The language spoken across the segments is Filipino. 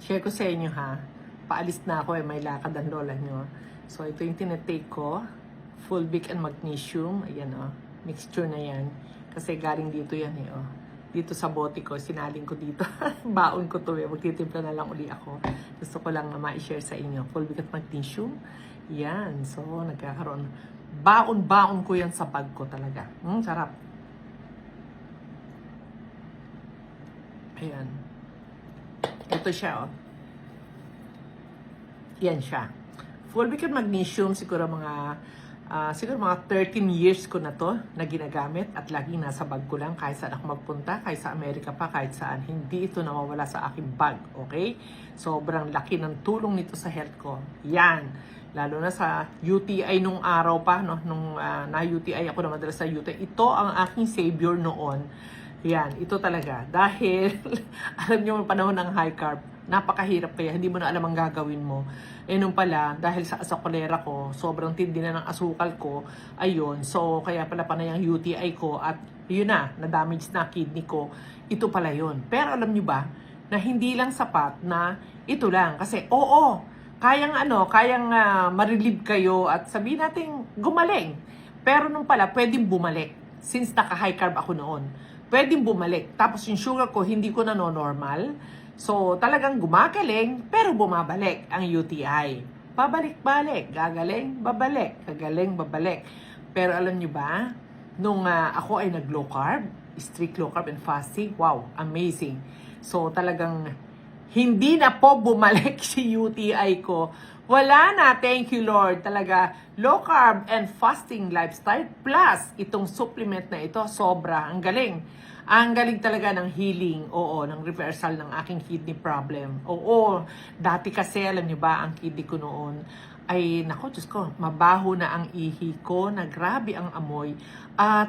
share ko sa inyo ha. Paalis na ako may lakad ang lola nyo. So ito yung tinatake ko. Fulvic and magnesium. Ayan mixture na yan. Kasi galing dito yan Dito sa bote ko, sinaling ko dito. Baon ko to magtitimpla na lang uli ako. Gusto ko lang ma-share sa inyo. Fulvic at magnesium. Yan. So nagkakaroon. Baon-baon ko yan sa bag ko talaga. Sarap. Ayan. Ito siya Yan siya. Fulvic and magnesium, siguro mga 13 years ko na to na ginagamit at laging nasa bag ko lang kahit saan ako magpunta, kahit sa Amerika pa, kahit saan. Hindi ito nawawala sa aking bag, okay? Sobrang laki ng tulong nito sa health ko. Yan. Lalo na sa UTI nung araw pa, nung na-UTI ako na madalas sa UTI. Ito ang aking savior noon. Yan, ito talaga. Dahil, alam niyo, panahon ng high carb, napakahirap kaya hindi mo na alam ang gagawin mo. Nung pala, dahil sa asakolera ko, sobrang tindi na ng asukal ko, ayun, so kaya pala panay ang UTI ko at yun na-damage na kidney ko, ito pala yun. Pero alam niyo ba, na hindi lang sapat na ito lang. Kasi kayang ma-relieve kayo at sabihin natin gumaling. Pero nung pala, pwedeng bumalik. Since naka-high carb ako noon, pwedeng bumalik. Tapos yung sugar ko, hindi ko na normal. So, talagang gumagaling, pero bumabalik ang UTI. Pabalik-balik, gagaling, babalik, gagaling, babalik. Pero alam nyo ba, nung ako ay nag-low carb, strict low carb and fasting, wow, amazing. So, talagang hindi na po bumalik si UTI ko. Wala na, thank you Lord. Talaga, low carb and fasting lifestyle plus itong supplement na ito, sobra, ang galing. Ang galing talaga ng healing, ng reversal ng aking kidney problem. Dati kasi, alam niyo ba, ang kidney ko noon ay, Diyos ko, mabaho na ang ihi ko, na grabe ang amoy.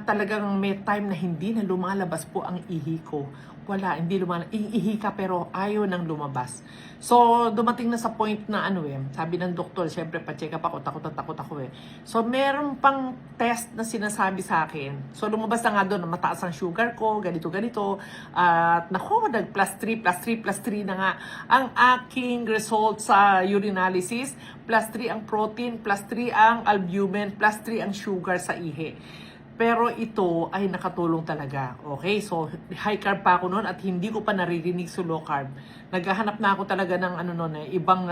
Talagang may time na hindi na lumalabas po ang ihi ko. Wala, hindi lumalabas. Iihi ka pero ayaw nang lumabas. So, dumating na sa point na sabi ng doktor, syempre pa-check up ako, takot ako So, meron pang test na sinasabi sa akin. So, lumabas na nga doon na mataas ang sugar ko, ganito. At nag plus 3 na nga ang aking result sa urinalysis. Plus 3 ang protein, plus 3 ang albumin, plus 3 ang sugar sa ihi. Pero ito ay nakatulong talaga. Okay? So, high carb pa ako noon at hindi ko pa naririnig sa low carb. Naghahanap na ako talaga ng ibang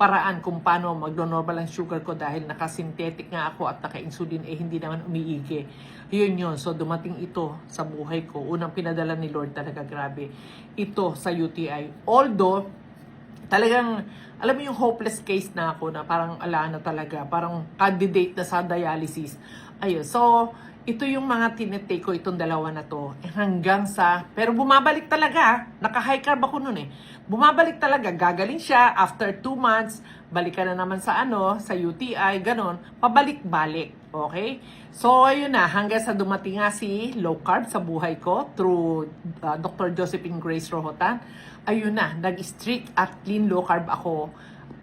paraan kung paano mag-normal ang sugar ko dahil naka-synthetic nga ako at naka-insulin hindi naman umiigi. Yun. So, dumating ito sa buhay ko. Unang pinadala ni Lord talaga, grabe. Ito sa UTI. Although, talagang, alam mo yung hopeless case na ako na parang na talaga, parang candidate na sa dialysis. Ayun, so, ito yung mga tinitake ko, itong dalawa na to, hanggang sa, pero bumabalik talaga, naka-high carb ako nun Bumabalik talaga, gagaling siya, after 2 months, balikan na naman sa sa UTI, ganon, pabalik-balik, okay? So, ayun na, hanggang sa dumating nga si low carb sa buhay ko, through Dr. Josephine Grace Rohotan, ayun na, nag-strict at clean low carb ako.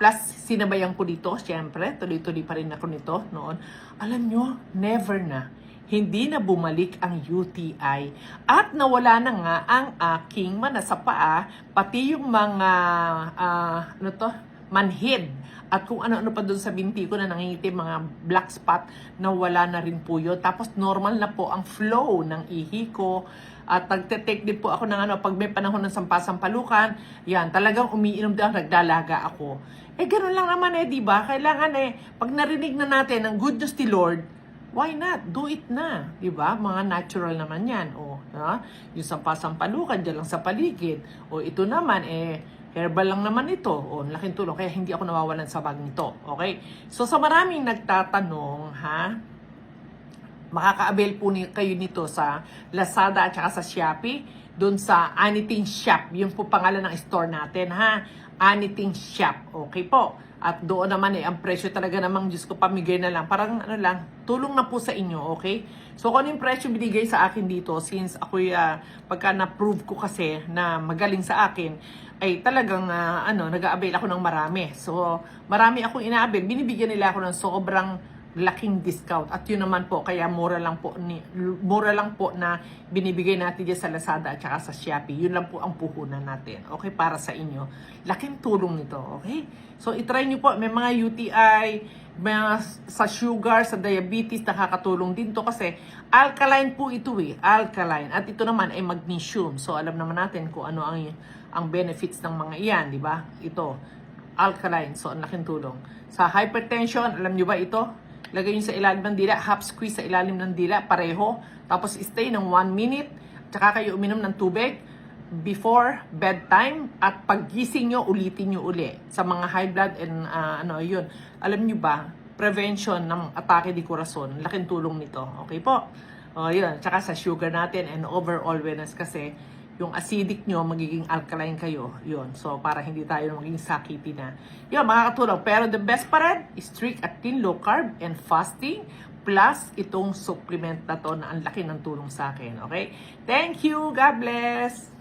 Plus, sinabayan ko dito, syempre, tuloy-tuloy pa rin ako nito noon. Alam nyo, never na. Hindi na bumalik ang UTI. At nawala na nga ang aking sa paa, pati yung mga, manhid. At kung ano-ano pa doon sa binti ko na nangingitim, mga black spot, nawala na rin po yun. Tapos normal na po ang flow ng ihi ko. At nagte-take din po ako ng pag may panahon ng sampasampalukan, yan, talagang umiinom din, nagdalaga ako. Ganun lang naman di ba? Kailangan pag narinig na natin ang good news ni Lord, why not? Do it na, di ba? Mga natural naman yan. Yung sampasampalukan dyan lang sa paligid. Ito naman, herbal lang naman ito. Laking tulong. Kaya hindi ako nawawalan sa bag nito. Okay? So, sa maraming nagtatanong, makaka-avail po kayo nito sa Lazada at saka sa Shopee. Doon sa Anything Shop. Yun po pangalan ng store natin, Anything Shop. Okay po. At doon naman ang presyo talaga namang, Diyos ko, pamigay na lang. Parang tulong na po sa inyo, okay? So, kung ano yung presyo binigay sa akin dito, since ako pagka na-prove ko kasi na magaling sa akin, ay talagang, nag-a-avail ako ng marami. So, marami akong ina-avail. Binibigyan nila ako ng sobrang laking discount. At yun naman po, kaya mura lang po na binibigay natin dyan sa Lazada at saka sa Shopee. Yun lang po ang puhunan natin. Okay, para sa inyo. Laking tulong nito, okay? So, itry nyo po. May mga UTI, sa sugar, sa diabetes, nakakatulong din to kasi alkaline po ito eh. Alkaline. At ito naman ay magnesium. So, alam naman natin kung ano ang benefits ng mga iyan, di ba? Ito, alkaline. So, ang laking tulong. Sa hypertension, alam nyo ba ito? Lagay nyo sa ilalim ng dila, half squeeze sa ilalim ng dila, pareho. Tapos stay ng 1 minute. Tsaka kayo uminom ng tubig before bedtime. At paggising nyo, ulitin nyo uli. Sa mga high blood and yun. Alam nyo ba, prevention ng atake di corazon, laking tulong nito. Okay po? Yun. Tsaka sa sugar natin and overall wellness kasi yung acidic nyo, magiging alkaline kayo. Yun. So, para hindi tayo maging sakiti na. Yun, makakatulong. Pero the best pa rin, strict at clean, low carb, and fasting. Plus, itong supplement na to na ang laki ng tulong sa akin. Okay? Thank you. God bless.